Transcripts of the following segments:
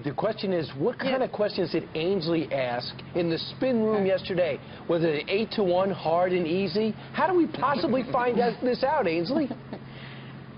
The question is, what kind of questions did Ainsley ask in the spin room yesterday? Was it 8-1, hard and easy? How do we possibly find this out, Ainsley?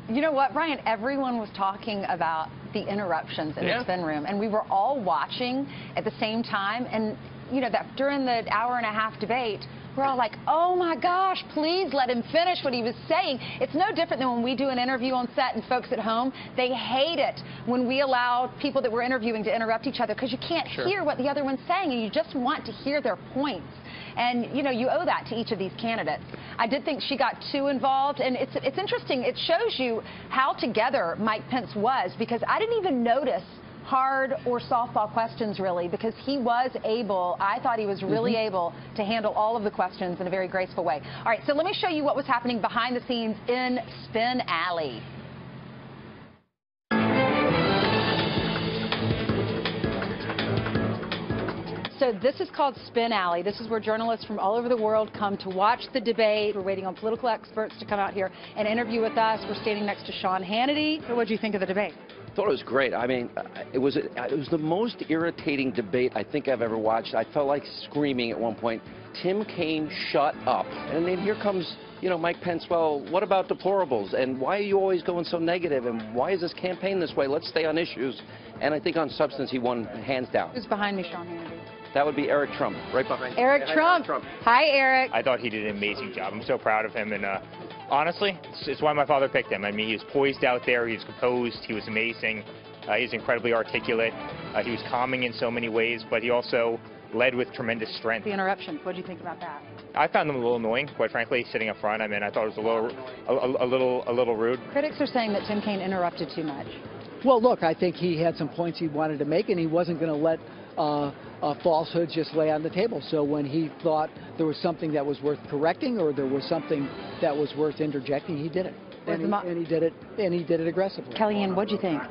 You know what, Brian? Everyone was talking about the interruptions in the spin room, and we were all watching at the same time. And you know that during the hour-and-a-half debate, we're all like, oh my gosh, please let him finish what he was saying. It's no different than when we do an interview on set and folks at home, they hate it when we allow people that we're interviewing to interrupt each other because you can't hear what the other one's saying and you just want to hear their points. And, you know, you owe that to each of these candidates. I did think she got too involved, and it's interesting. It shows you how together Mike Pence was, because I didn't even notice hard or softball questions, really, because he was able, I thought he was really able to handle all of the questions in a very graceful way. All right, so let me show you what was happening behind the scenes in Spin Alley. So this is called Spin Alley. This is where journalists from all over the world come to watch the debate. We're waiting on political experts to come out here and interview with us. We're standing next to Sean Hannity. What did you think of the debate? I thought it was great. I mean, it was the most irritating debate I think I've ever watched. I felt like screaming at one point, Tim Kaine, shut up. And then here comes, you know, Mike Pence, well, what about deplorables? And why are you always going so negative? And why is this campaign this way? Let's stay on issues. And I think on substance, he won hands down. Who's behind me, Sean Hannity? That would be Eric Trump, right behind Eric Trump. Hi, Eric. I thought he did an amazing job. I'm so proud of him, and honestly, it's why my father picked him. I mean, he was poised out there, he was composed, he was amazing, he's incredibly articulate, he was calming in so many ways, but he also led with tremendous strength. The interruption, what do you think about that? I found them a little annoying, quite frankly, sitting up front. I mean, I thought it was a little rude. Critics are saying that Tim Kaine interrupted too much. Well, look, I think he had some points he wanted to make, and he wasn't going to let falsehoods just lay on the table. So when he thought there was something that was worth correcting or there was something that was worth interjecting, he did it. And he did it aggressively. Kellyanne, what do you think?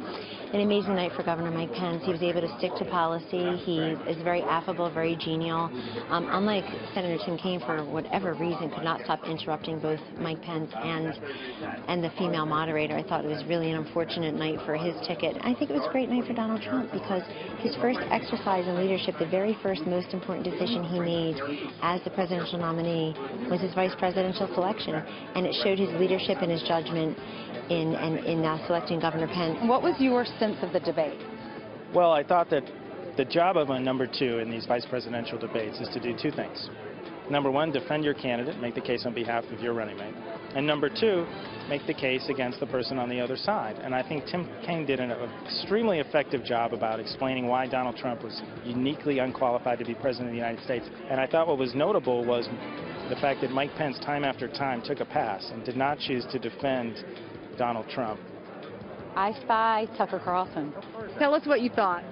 An amazing night for Governor Mike Pence. He was able to stick to policy. He is very affable, very genial. Unlike Senator Tim Kaine, for whatever reason, could not stop interrupting both Mike Pence and the female moderator. I thought it was really an unfortunate night for his ticket. I think it was a great night for Donald Trump because his first exercise in leadership, the very first most important decision he made as the presidential nominee was his vice presidential selection, and it showed his leadership and his judgment in selecting Governor Pence. What was your sense of the debate? Well, I thought that the job of a number two in these vice presidential debates is to do two things. Number one, defend your candidate, make the case on behalf of your running mate. And number two, make the case against the person on the other side. And I think Tim Kaine did an extremely effective job about explaining why Donald Trump was uniquely unqualified to be president of the United States. And I thought what was notable was the fact that Mike Pence, time after time, took a pass and did not choose to defend Donald Trump. I Spy Tucker Carlson. Tell us what you thought.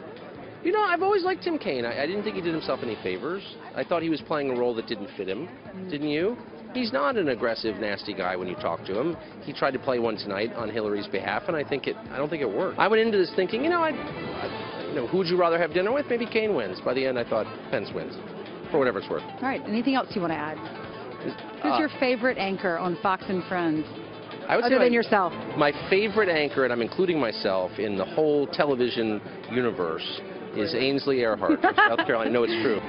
You know, I've always liked Tim Kaine. I didn't think he did himself any favors. I thought he was playing a role that didn't fit him. Didn't you? He's not an aggressive, nasty guy when you talk to him. He tried to play one tonight on Hillary's behalf, and I don't think it worked. I went into this thinking, you know, who would you rather have dinner with? Maybe Kaine wins. By the end, I thought Pence wins, for whatever it's worth. All right. Anything else you want to add? Who's your favorite anchor on Fox and Friends? I would Other say than yourself. My favorite anchor, and I'm including myself in the whole television universe, is Ainsley Earhart from South Carolina. I know it's true.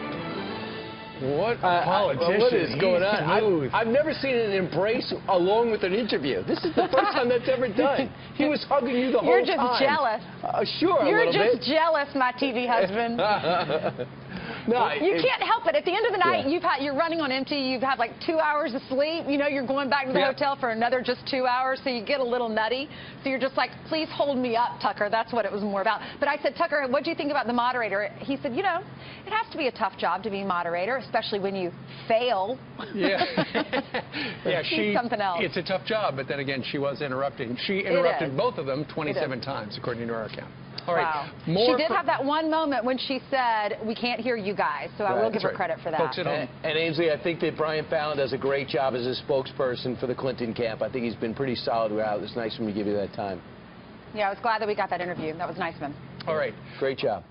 What a politician. What is going on? I've never seen an embrace along with an interview. This is the first time that's ever done. He was hugging you the whole time. You're just jealous. Sure, You're just jealous, my TV husband. No, you can't help it. At the end of the night, you're running on empty. You've had like 2 hours of sleep. You know, you're going back to the hotel for another just 2 hours, so you get a little nutty. So you're just like, please hold me up, Tucker. That's what it was more about. But I said, Tucker, what do you think about the moderator? He said, you know, it has to be a tough job to be moderator, especially when you fail. Yeah. She's something else. It's a tough job, but then again, she was interrupting. She interrupted both of them 27 times, according to her account. All right. Wow. She did have that one moment when she said, we can't hear you guys, so I will give her credit for that. Folks at home. And Ainsley, I think that Brian Fallon does a great job as a spokesperson for the Clinton camp. I think he's been pretty solid throughout. It's nice of him to give you that time. Yeah, I was glad that we got that interview. That was nice of him. All right. Great job.